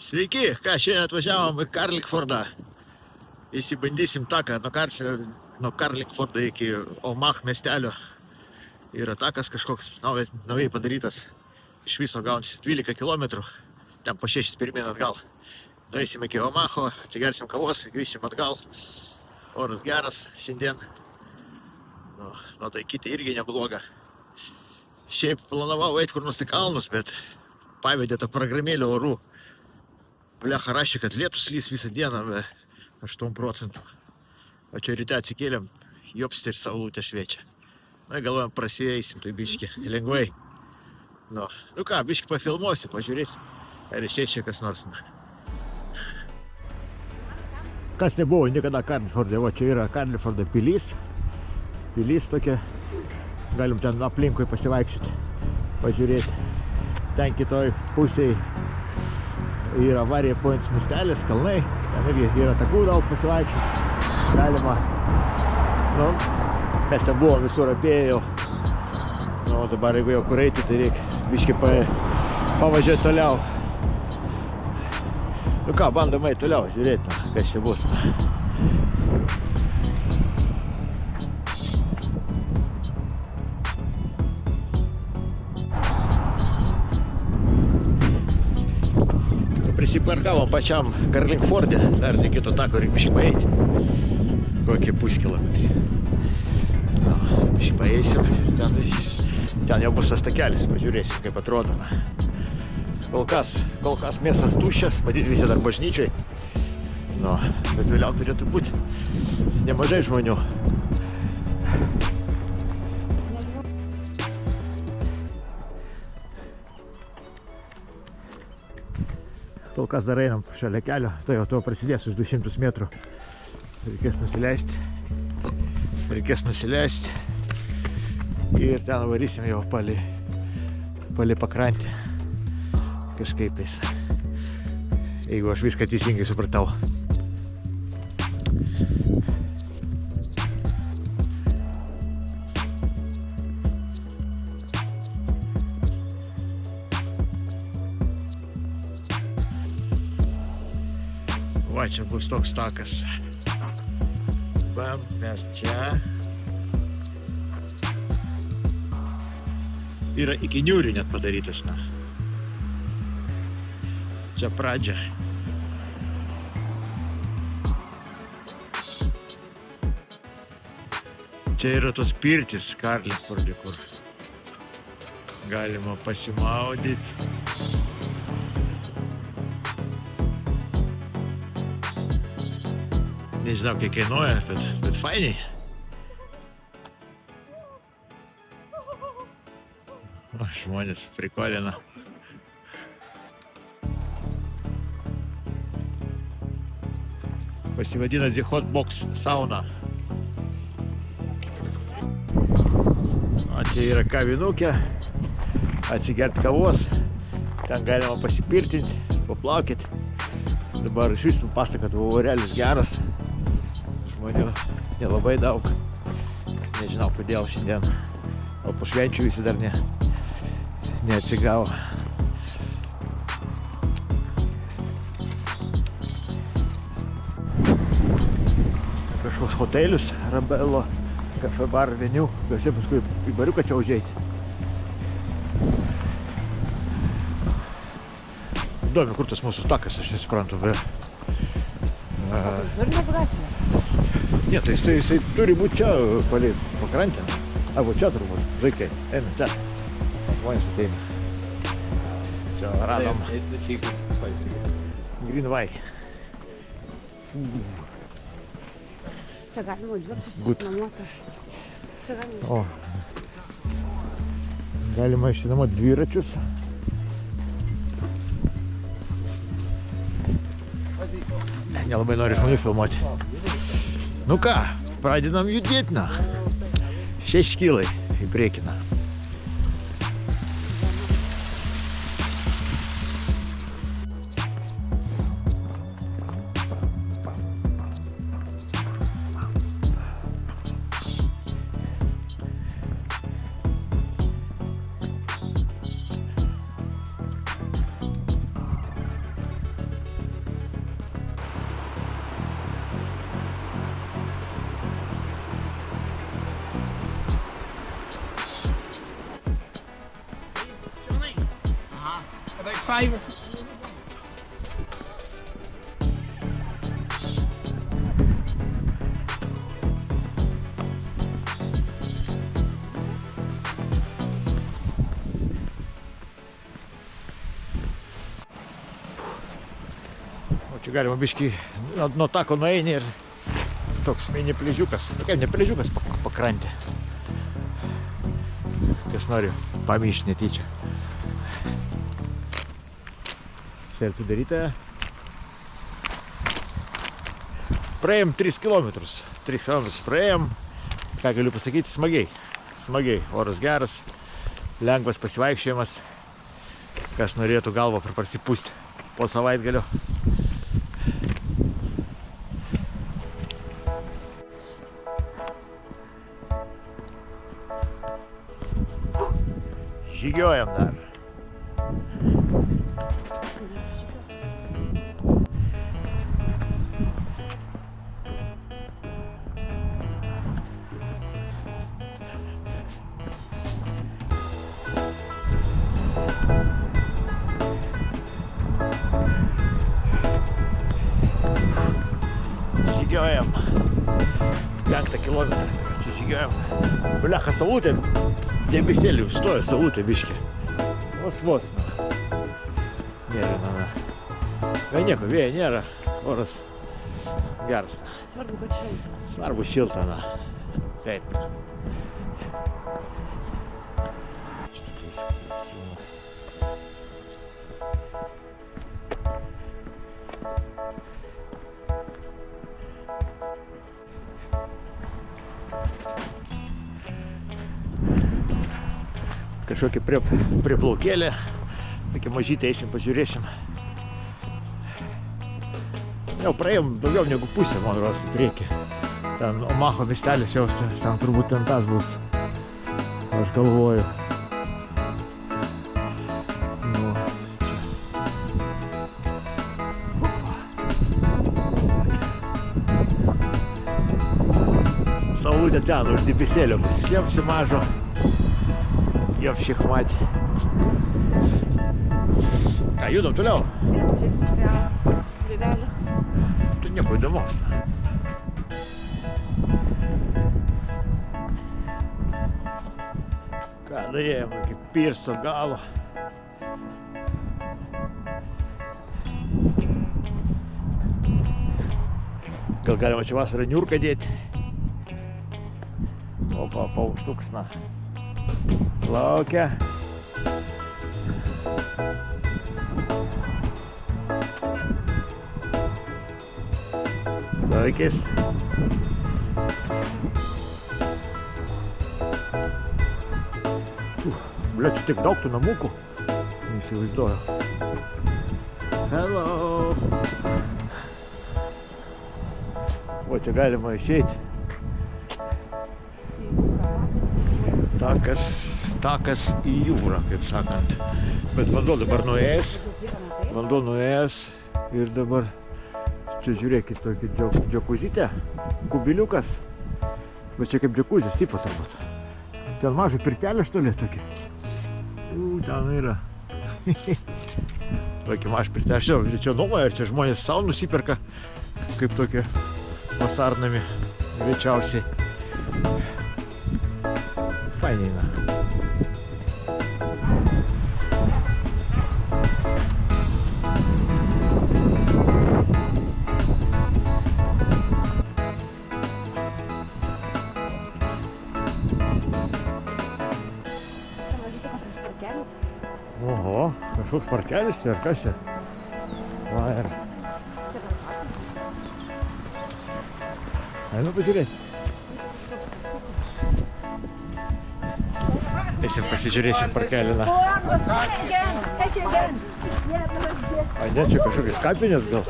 Sveiki, ką šiandien atvažiavom į Karlikfordą. Įsibandysim taką nuo Karlikfordo iki Omah miestelio. Yra takas kažkoks naujai padarytas. Iš viso gaunasi 12 km. Ten po 6 pirmyn atgal. Nueisim iki Omaho, atsigersim kavos, grįšim atgal. Oras geras šiandien. Nu tai kiti irgi nebloga. Šiaip planavau eiti kur nors į kalnus, bet pavedė tą programėlę orų. Blecha rašė, kad lietus lys visą dieną be 8%. O čia ryte atsikėlėm, jopsti ir saulutė šviečia. Na, galvojam, prasieisim, tai biški, lengvai. Nu ką, biški pafilmuosi, pažiūrėsim, ar išeis čia kas nors. Kas nebuvo niekada Karlikforde, va čia yra Karlikfordo pilis. Pilis tokia, galim ten aplinkui pasivaikščioti, pažiūrėti. Ten kitoj pusėje yra Warrior Points miestelis, kalnai. Ten irgi yra takų daug pasivaikščioti. Galima, mes ten buvom visur apėję jau. Dabar jeigu jau kur eiti, tai reikia biškį pavažiuoti toliau. Ką, bandom eiti toliau, žiūrėti, kas čia bus. Prisiparkavom pačiam Karlikforde, dar tai kito tako reikia biškį paeiti. Kokie puskilometrį. Biškį paeisim, ten jau bus tas takelis, pažiūrėsim, kaip atrodo. Kol kas miestas tuščias, matyt visi dar bažnyčiai. Bet vėliau turėtų būti nemažai žmonių. Kol kas dar einam šalia kelio, tai jau to prasidės už 200 metrų. Reikės nusileisti. Ir ten varysim jau palei pakrantę. Kažkaip jis. Jeigu aš viską teisingai supratau. Va, čia bus toks takas. Bam, mes čia. Yra iki Niurių net padarytas, Čia pradžia. Čia yra tos pirtis Karlikforde, kur galima pasimaudyti. Nežinau, kiek kainuoja, bet fainiai. Žmonės prikolina. Pasivadina The Hot Box Sauna. Čia yra kavinukė, atsigert kavos, ten galima pasipirtinti, paplaukit. Dabar iš vis pasta, kad orelis geras, žmonių nelabai daug, nežinau kodėl šiandien, o po švenčių visi dar neatsigavo. Kažkoks hotelius, Rabelo, Cafe Bar, Veniu, gausiai paskui į bariuką čia užeiti. Įdomi, kur tas mūsų takas, aš nesuprantu, bet... Turi navigaciją? Ne, tai jisai turi būti čia, palei pakrantę. Arba čia turbūt, vaikai, eina ten. Žmonės ateina. Čia radom. Green Way. Čia galima dviračius išsinuomoti. Čia galima. Galima išsinuomoti dviračius. Nelabai nori žmonių filmuoti. Ką, pradedam judėti, 6 kilai į priekį. 5. O čia galima biškį nuo tako nueini ir toks mini pližiukas. Kaip ne pližiukas, pakrantė. Kas nori pamyšti netyčia. Selfie darytoja. Praėjom 3 kilometrus. 3 kilometrus praėjom. Ką galiu pasakyti, smagiai. Smagiai. Oras geras. Lengvas pasivaikščiojimas. Kas norėtų galvą prasipūsti po savaitgalio. Žygiuojam dar. Žygiuojam. 5 kilometrą. Čia žygiuojam. Blecha, saulutė. Debesėlį užstojo, saulutė biškį. Vos. Nėra, na. Gal nieko, vėjo nėra. Oras geras. Svarbu, kad šilta. Svarbu šilta, na. Taip. Kažkokį priplaukėlį. Tokia mažytė, eisim, pažiūrėsim. Jau praėjom daugiau negu pusę, man rodos, į priekį. Ten Omaho miestelis jau, ten turbūt ten tas bus. Aš galvoju. Nu, čia. Saulutė ten, už debesėlio pasislėpsi mažo. Jau šiek matė. Ką, judam toliau? Žiūrėsim prie laivelio. Tu nieko įdomus. Ką, daėjom iki Pirso galo. Gal galima čia vasarą niurką dėti? Opa, paukštuks, na. Plaukia. Laikis. Bля, čia tiek daug tų namukų. Neįsivaizduoju. Hello. O, čia galima išeiti. Takas į jūrą, kaip sakant. Bet vanduo dabar nuėjęs. Vanduo nuėjęs. Ir dabar čia žiūrėkit tokį džakuzytę. Kubiliukas. Bet čia kaip džakuzės tipo turbūt. Ten mažą pirtelę štolė tokį. Ten yra. Tokį mažą pirtelę. Čia nuomoja, ir čia žmonės savo nusiperka. Kaip tokie vasarnami. Greičiausiai. Fainiai, na. Oho, kažkoks parkelis čia, ar kas čia? Va, ir... Einu pažiūrėti. Eisim pasižiūrėsim parkelį, na. A ne, čia kažkokios kapinės gal.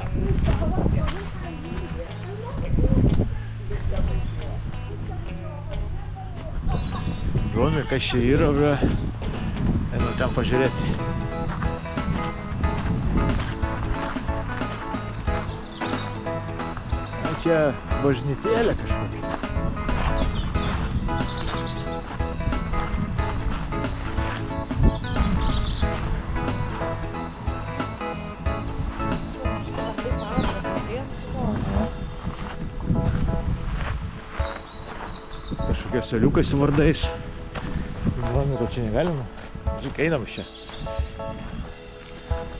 Įdomi, kas čia yra, bre. Einu ten pažiūrėti. A čia bažnytėlė kažkokia. tokie soliukai su vardais. Manau, kad čia negalima. Žiūrėk, einam iš čia.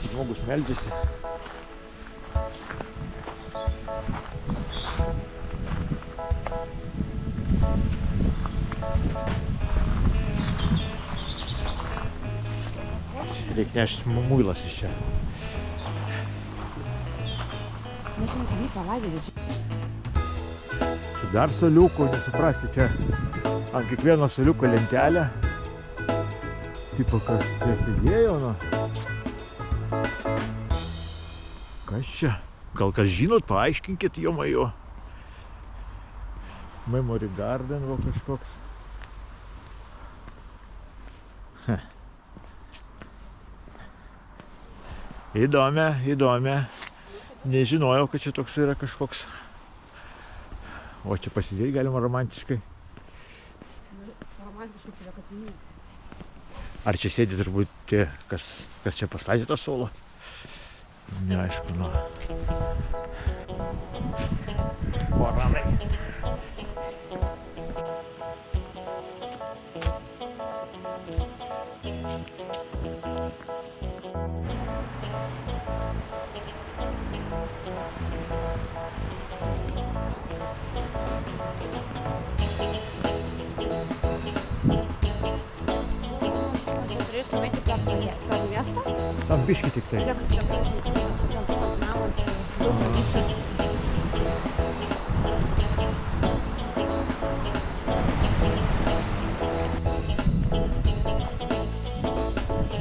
Žmogus meldžiasi. Reikia nešti muilas iš čia. Mes čia neseniai palaidėme. Čia dar soliukų, nesuprasti, čia ant kiekvieno soliuko lentelę. Tipo, kas čia sėdėjo, nu. Kas čia? Gal kas žinot, paaiškinkit, jo. Memory Garden, va kažkoks. Įdomia. Nežinojau, kad čia toks yra kažkoks. O čia pasidėti galima romantiškai. Romantiškai yra kapinių. Ar čia sėdi turbūt tie, kas čia pastatė tą suolą? Neaišku, nu. O, ramiai. Per miestą? Tam biškį tik tai. Žiūrėk, čia toks namas, daug visi.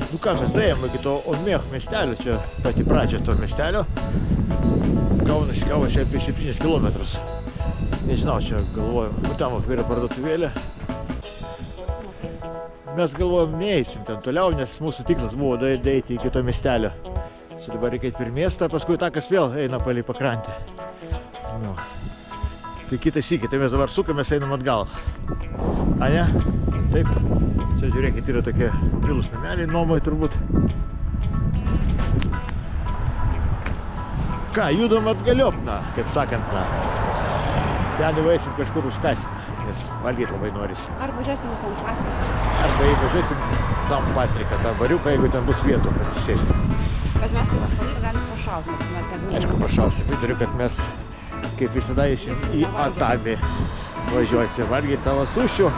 Nu ką, mes daėjom iki to Omech miestelio, čia pati pradžia to miestelio. Gaunasi apie 7 kilometrus. Nežinau, čia galvojom, nu tam yra parduotuvėlė. Mes galvojom, neeisim ten toliau, nes mūsų tikslas buvo daeiti iki to miestelio. Čia dabar reikia per miestą, paskui takas vėl eina palei pakrantę. Nu. Tai kitą sykį, tai mes dabar sukamės, einam atgal. A ne? Taip. Čia žiūrėkit, yra tokie prilūs nameliai, nuomai turbūt. Ką, judam atgaliop, na, kaip sakant, na. Ten įvaisim kažkur užkasti, nes valgyti labai norisi. Ar važiuosim į San Patriką? Arba važiuosim San Patriką, tą bariuką, jeigu ten bus vietų pasisėsti. Bet mes kaip pastatyti galim pašauti. Aišku, pašausim. Pritariu, kad mes kaip visada į Atamį važiuosim valgyti savo sušių.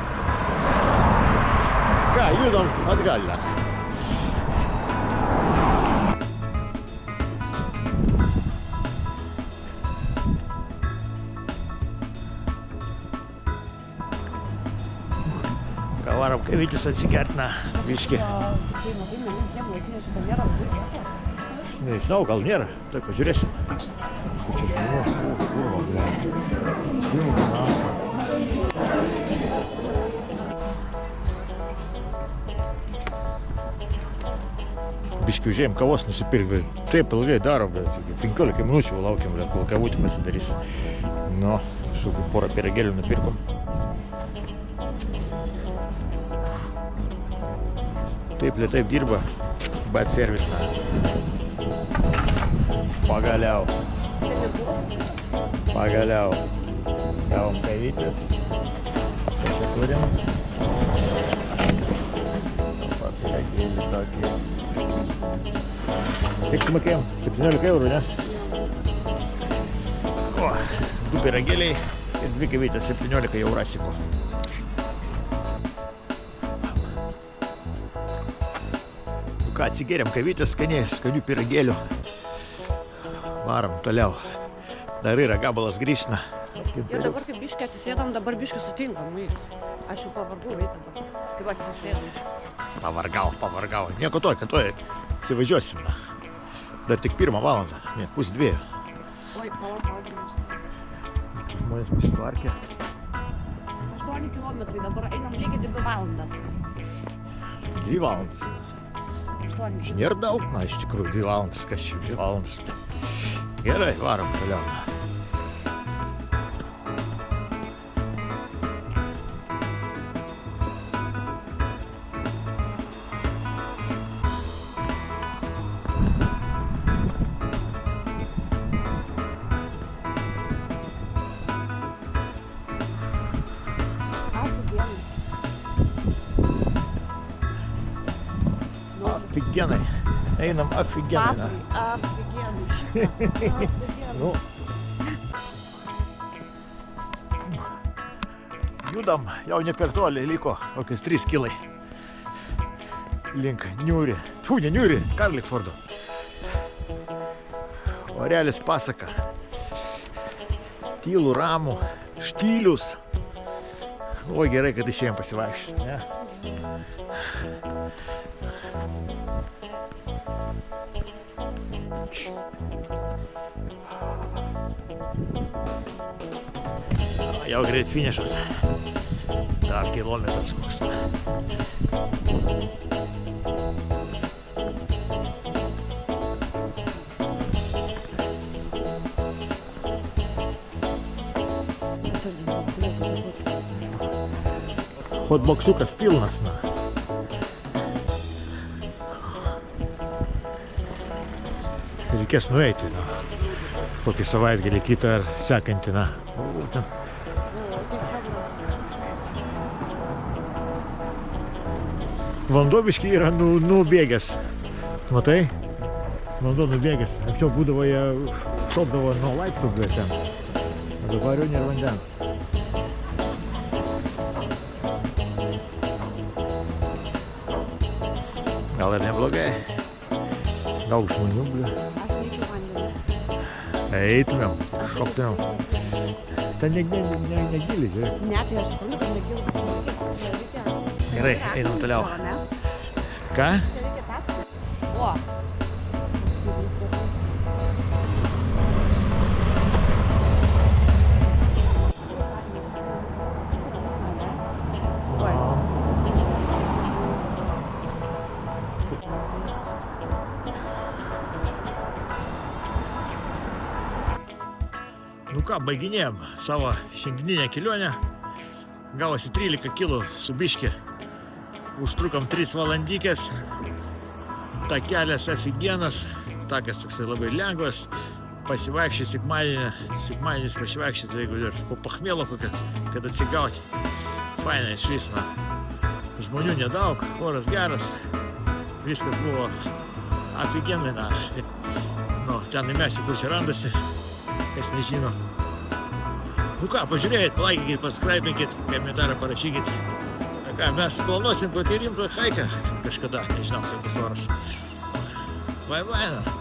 Ką, judam atgal. Varom kavytis atsigertina biškį. Nežinau, gal nėra. Tai pažiūrėsim. Biškį užėjom kavos nusipirkti. Taip ilgai darom, 15 minučių laukiam, kol kavutį pasidarys. Nu, kažkokį porą pyragėlių nupirkom. Taip lėtai dirba, bet servisna. Pagaliau. Gavom kavytis. Čia turim. Papiragėlį tokį. Kiek sumokėjom? 17 eurų, ne? O, 2 pyragėliai ir 2 kavytės, 17 jau rasiko. Ką, atsigėrėm kavytės, skanių pyragėlių. Varom toliau. Dar yra gabalas grįžtina. Ir dabar kaip biškį atsisėdom, dabar biškį sutinkam. Aš jau pavargau eiti dabar, kaip atsisėdom. Pavargau. Nieko to, kad to atsivažiuosim. Dar tik 1 valandą, ne, 1:30. Oi, palauk. Žmonės pasitvarkė. 8 kilometrai, dabar einam lygiai 2 valandas. 2 valandas. Nėra daug, na, iš tikrųjų, 2 valandas, kas čia 2 valandas. Gerai, varom toliau. Офигенный. Einam офигенный. Офигенный. Ну, judam jau ne per toli, liko kokius 3 kilai link Niūri. Tfu, ne Niūri, Karlikfordo. Orelis pasaka. Tylų, ramų, štylius. O, gerai, kad išėjom pasivaikščioti, ne? Jau greit finišas. Dar kilometras koks. Hotboksiukas pilnas, na. Reikės nueiti, na. Tokį savaitgalį kitą ar sekantį, na. Vanduo biškį yra nubėgęs. Matai? Vanduo nubėgęs. Anksčiau būdavo, jie šopdavo nuo laiptų ten. O dabar jau nėra vandens. Gal ir neblogai. Daug žmonių, bliu. Aš neičiau vandenį. Eitumėm, šoktumėm. Ten negiliai, žiūrėk. Ne, tai aš suprantu, kad negilų. Gerai, einam toliau. Ką? O. Nu ką, baiginėjom savo šiandieninę kelionę. Gavosi 13 kilų su biški. Užtrukom 3 valandykės. Takelis ofigenas. Takas toksai labai lengvas. Pasivaikščioti sekmadienis pasivaikščioti, jeigu ir po pachmėlo kokią, kad atsigauti. Fainai išvis, na. Žmonių nedaug, oras geras. Viskas buvo ofigenai, na. Nu, ten įmesi, kur čia randasi. Kas nežino. Nu ką, pažiūrėjot, laikykit, paskraibinkit, komentarą parašykit. Ką, mes planuosim kokį rimtą haiką kažkada, nežinau, kaip bus oras. Bye bye.